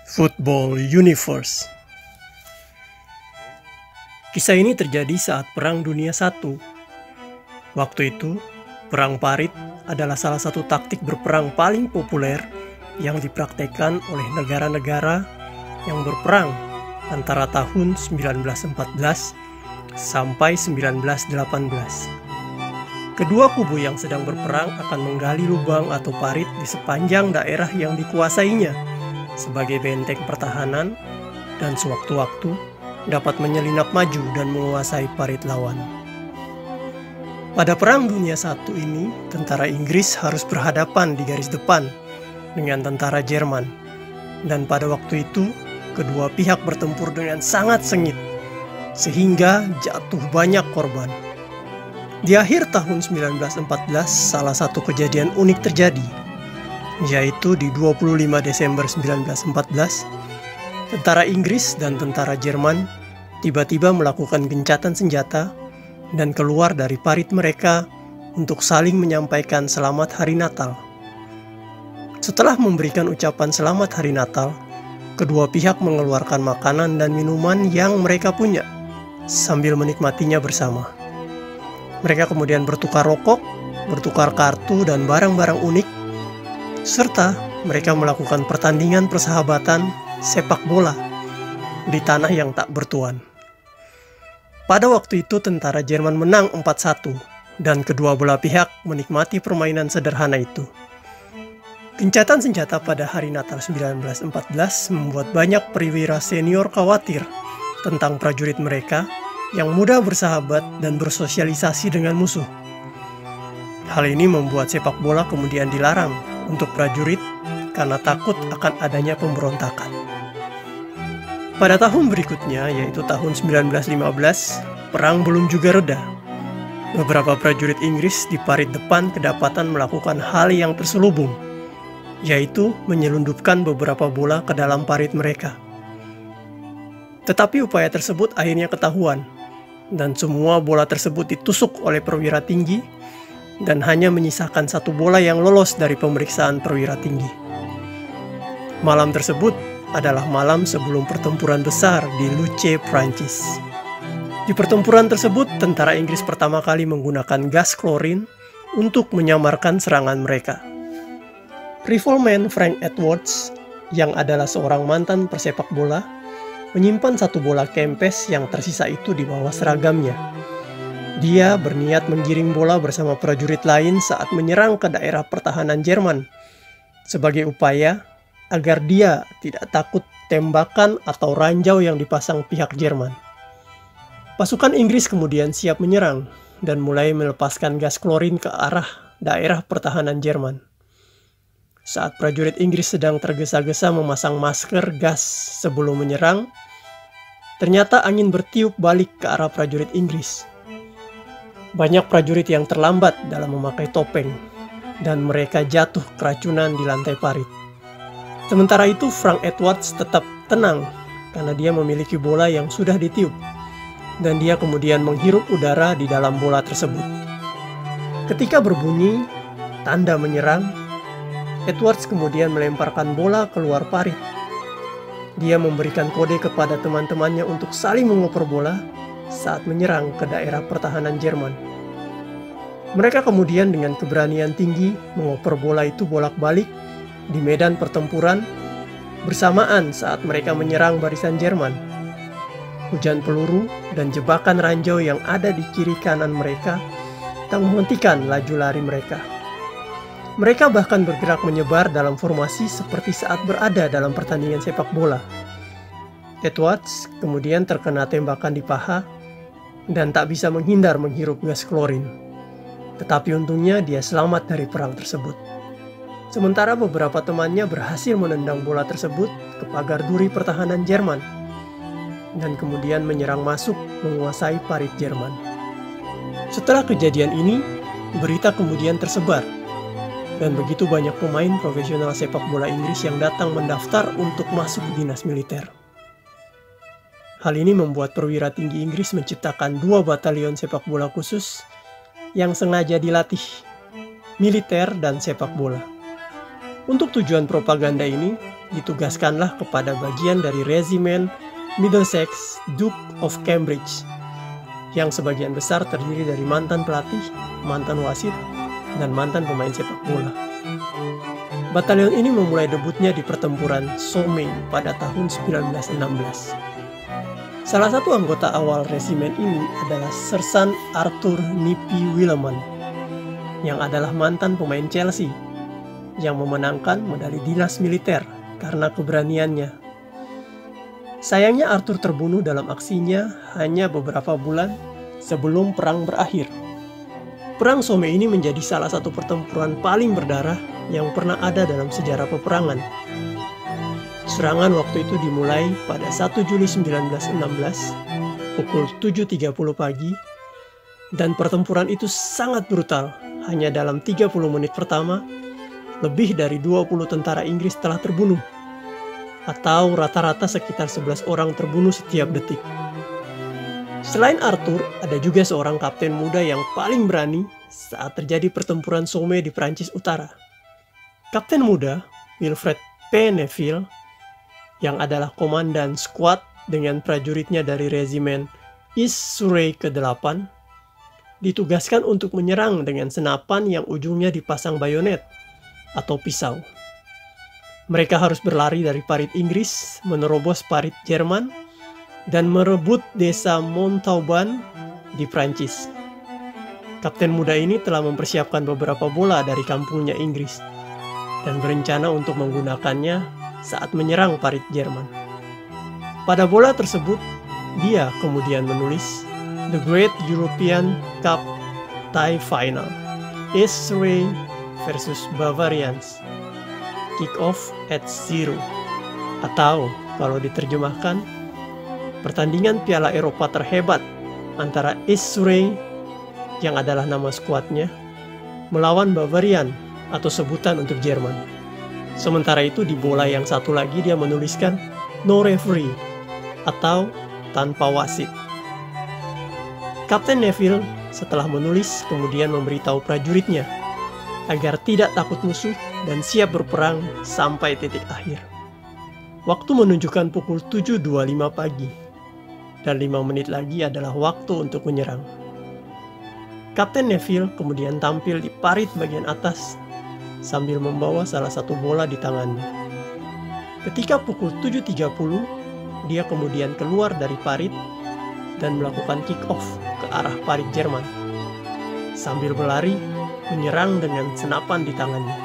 Football Universe. Kisah ini terjadi saat Perang Dunia I. Waktu itu, perang parit adalah salah satu taktik berperang paling populer yang dipraktekkan oleh negara-negara yang berperang antara tahun 1914 sampai 1918. Kedua kubu yang sedang berperang akan menggali lubang atau parit di sepanjang daerah yang dikuasainya sebagai benteng pertahanan dan sewaktu-waktu dapat menyelinap maju dan menguasai parit lawan. Pada Perang Dunia I ini, tentara Inggris harus berhadapan di garis depan dengan tentara Jerman, dan pada waktu itu kedua pihak bertempur dengan sangat sengit, sehingga jatuh banyak korban. Di akhir tahun 1914, salah satu kejadian unik terjadi, yaitu di 25 Desember 1914, tentara Inggris dan tentara Jerman tiba-tiba melakukan gencatan senjata dan keluar dari parit mereka untuk saling menyampaikan selamat hari Natal. Setelah memberikan ucapan selamat hari Natal, kedua pihak mengeluarkan makanan dan minuman yang mereka punya sambil menikmatinya bersama. Mereka kemudian bertukar rokok, bertukar kartu dan barang-barang unik, serta mereka melakukan pertandingan persahabatan sepak bola di tanah yang tak bertuan. Pada waktu itu tentara Jerman menang 4-1 dan kedua belah pihak menikmati permainan sederhana itu. Gencatan senjata pada hari Natal 1914 membuat banyak perwira senior khawatir tentang prajurit mereka yang mudah bersahabat dan bersosialisasi dengan musuh. Hal ini membuat sepak bola kemudian dilarang untuk prajurit karena takut akan adanya pemberontakan. Pada tahun berikutnya, yaitu tahun 1915, perang belum juga reda. Beberapa prajurit Inggris di parit depan kedapatan melakukan hal yang terselubung, yaitu menyelundupkan beberapa bola ke dalam parit mereka. Tetapi upaya tersebut akhirnya ketahuan, dan semua bola tersebut ditusuk oleh perwira tinggi dan hanya menyisakan satu bola yang lolos dari pemeriksaan perwira tinggi. Malam tersebut adalah malam sebelum pertempuran besar di Luce, Prancis. Di pertempuran tersebut, tentara Inggris pertama kali menggunakan gas klorin untuk menyamarkan serangan mereka. Rifleman Frank Edwards, yang adalah seorang mantan persepak bola, menyimpan satu bola kempes yang tersisa itu di bawah seragamnya. Dia berniat menggiring bola bersama prajurit lain saat menyerang ke daerah pertahanan Jerman sebagai upaya agar dia tidak takut tembakan atau ranjau yang dipasang pihak Jerman. Pasukan Inggris kemudian siap menyerang dan mulai melepaskan gas klorin ke arah daerah pertahanan Jerman. Saat prajurit Inggris sedang tergesa-gesa memasang masker gas sebelum menyerang, ternyata angin bertiup balik ke arah prajurit Inggris. Banyak prajurit yang terlambat dalam memakai topeng, dan mereka jatuh keracunan di lantai parit. Sementara itu, Frank Edwards tetap tenang karena dia memiliki bola yang sudah ditiup, dan dia kemudian menghirup udara di dalam bola tersebut. Ketika berbunyi tanda menyerang, Edwards kemudian melemparkan bola keluar parit. Dia memberikan kode kepada teman-temannya untuk saling mengoper bola saat menyerang ke daerah pertahanan Jerman. Mereka kemudian dengan keberanian tinggi mengoper bola itu bolak-balik di medan pertempuran bersamaan saat mereka menyerang barisan Jerman. Hujan peluru dan jebakan ranjau yang ada di kiri kanan mereka tak menghentikan laju lari mereka. Mereka bahkan bergerak menyebar dalam formasi seperti saat berada dalam pertandingan sepak bola. Edwards kemudian terkena tembakan di paha dan tak bisa menghindar menghirup gas klorin. Tetapi untungnya dia selamat dari perang tersebut. Sementara beberapa temannya berhasil menendang bola tersebut ke pagar duri pertahanan Jerman dan kemudian menyerang masuk menguasai parit Jerman. Setelah kejadian ini, berita kemudian tersebar dan begitu banyak pemain profesional sepak bola Inggris yang datang mendaftar untuk masuk dinas militer. Hal ini membuat perwira tinggi Inggris menciptakan 2 batalion sepak bola khusus yang sengaja dilatih, militer dan sepak bola. Untuk tujuan propaganda ini, ditugaskanlah kepada bagian dari Regimen Middlesex Duke of Cambridge, yang sebagian besar terdiri dari mantan pelatih, mantan wasit, dan mantan pemain sepak bola. Batalion ini memulai debutnya di pertempuran Somme pada tahun 1916. Salah satu anggota awal resimen ini adalah Sersan Arthur Nippy Willeman, yang adalah mantan pemain Chelsea, yang memenangkan medali dinas militer karena keberaniannya. Sayangnya Arthur terbunuh dalam aksinya hanya beberapa bulan sebelum perang berakhir. Perang Somme ini menjadi salah satu pertempuran paling berdarah yang pernah ada dalam sejarah peperangan. Serangan waktu itu dimulai pada 1 Juli 1916 pukul 7.30 pagi, dan pertempuran itu sangat brutal. Hanya dalam 30 menit pertama, lebih dari 20 tentara Inggris telah terbunuh, atau rata-rata sekitar 11 orang terbunuh setiap detik. Selain Arthur, ada juga seorang kapten muda yang paling berani saat terjadi pertempuran Somme di Prancis Utara. Kapten muda, Wilfred P. Neville, yang adalah komandan skuad dengan prajuritnya dari Regimen East Surrey ke-8, ditugaskan untuk menyerang dengan senapan yang ujungnya dipasang bayonet atau pisau. Mereka harus berlari dari parit Inggris, menerobos parit Jerman, dan merebut desa Montauban di Prancis. Kapten muda ini telah mempersiapkan beberapa bola dari kampungnya Inggris dan berencana untuk menggunakannya saat menyerang parit Jerman. Pada bola tersebut, dia kemudian menulis The Great European Cup Tie Final, East Surrey versus Bavarians, Kick Off at 0, atau kalau diterjemahkan, pertandingan Piala Eropa terhebat antara East Surrey, yang adalah nama skuadnya, melawan Bavarian atau sebutan untuk Jerman. Sementara itu di bola yang satu lagi dia menuliskan No Referee atau tanpa wasit. Kapten Neville setelah menulis kemudian memberitahu prajuritnya agar tidak takut musuh dan siap berperang sampai titik akhir. Waktu menunjukkan pukul 7.25 pagi dan 5 menit lagi adalah waktu untuk menyerang. Kapten Neville kemudian tampil di parit bagian atas sambil membawa salah satu bola di tangannya. Ketika pukul 7.30, dia kemudian keluar dari parit dan melakukan kick off ke arah parit Jerman, sambil berlari menyerang dengan senapan di tangannya.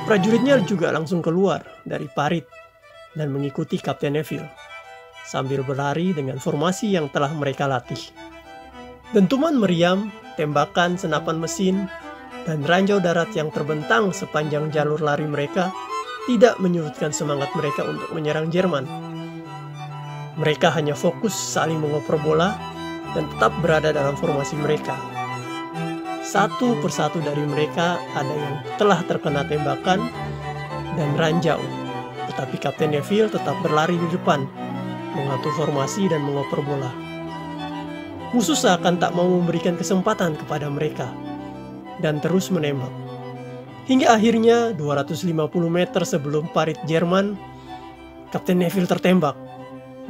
Prajuritnya juga langsung keluar dari parit dan mengikuti Kapten Neville, sambil berlari dengan formasi yang telah mereka latih. Dentuman meriam, tembakan senapan mesin, dan ranjau darat yang terbentang sepanjang jalur lari mereka tidak menyurutkan semangat mereka untuk menyerang Jerman. Mereka hanya fokus saling mengoper bola dan tetap berada dalam formasi mereka. Satu persatu dari mereka ada yang telah terkena tembakan dan ranjau, tetapi Kapten Neville tetap berlari di depan, mengatur formasi dan mengoper bola. Musuh seakan tak mau memberikan kesempatan kepada mereka dan terus menembak. Hingga akhirnya 250 meter sebelum parit Jerman, Kapten Neville tertembak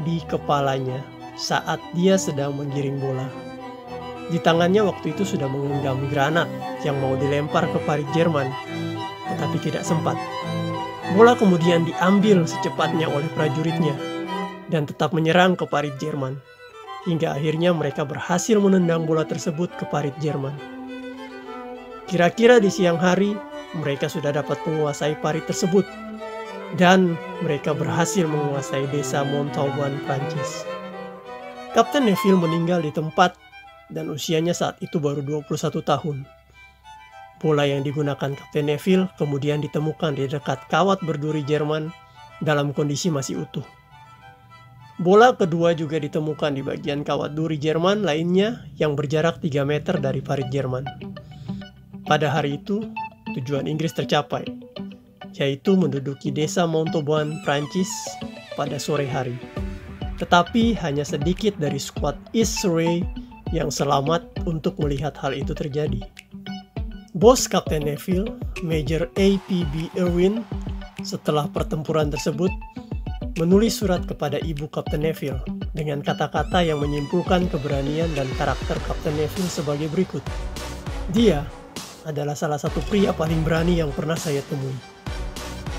di kepalanya saat dia sedang menggiring bola. Di tangannya waktu itu sudah menggenggam granat yang mau dilempar ke parit Jerman, tetapi tidak sempat. Bola kemudian diambil secepatnya oleh prajuritnya dan tetap menyerang ke parit Jerman. Hingga akhirnya mereka berhasil menendang bola tersebut ke parit Jerman. Kira-kira di siang hari, mereka sudah dapat menguasai parit tersebut, dan mereka berhasil menguasai desa Montauban, Prancis. Kapten Neville meninggal di tempat, dan usianya saat itu baru 21 tahun. Bola yang digunakan Kapten Neville kemudian ditemukan di dekat kawat berduri Jerman dalam kondisi masih utuh. Bola kedua juga ditemukan di bagian kawat duri Jerman lainnya yang berjarak 3 meter dari parit Jerman. Pada hari itu, tujuan Inggris tercapai, yaitu menduduki desa Montauban, Prancis pada sore hari. Tetapi hanya sedikit dari skuad East Surrey yang selamat untuk melihat hal itu terjadi. Bos Kapten Neville, Major A.P.B. Irwin, Setelah pertempuran tersebut, menulis surat kepada ibu Kapten Neville dengan kata-kata yang menyimpulkan keberanian dan karakter Kapten Neville sebagai berikut. Dia adalah salah satu pria paling berani yang pernah saya temui.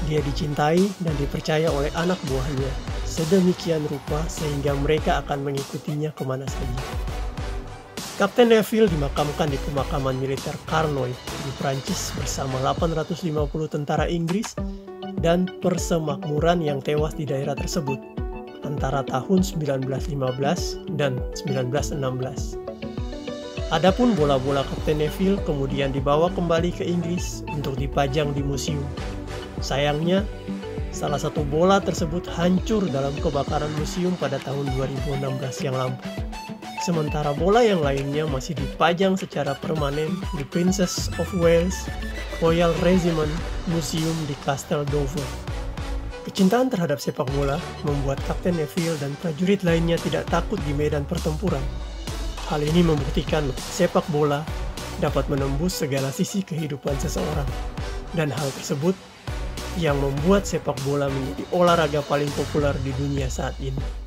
Dia dicintai dan dipercaya oleh anak buahnya sedemikian rupa sehingga mereka akan mengikutinya kemana saja. Kapten Neville dimakamkan di pemakaman militer Carnoy di Prancis bersama 850 tentara Inggris dan persemakmuran yang tewas di daerah tersebut antara tahun 1915 dan 1916. Adapun bola-bola Kapten Neville kemudian dibawa kembali ke Inggris untuk dipajang di museum. Sayangnya, salah satu bola tersebut hancur dalam kebakaran museum pada tahun 2016 yang lampau. Sementara bola yang lainnya masih dipajang secara permanen di Princess of Wales Royal Regiment Museum di Castle Dover. Kecintaan terhadap sepak bola membuat Kapten Neville dan prajurit lainnya tidak takut di medan pertempuran. Hal ini membuktikan sepak bola dapat menembus segala sisi kehidupan seseorang. Dan hal tersebut yang membuat sepak bola menjadi olahraga paling populer di dunia saat ini.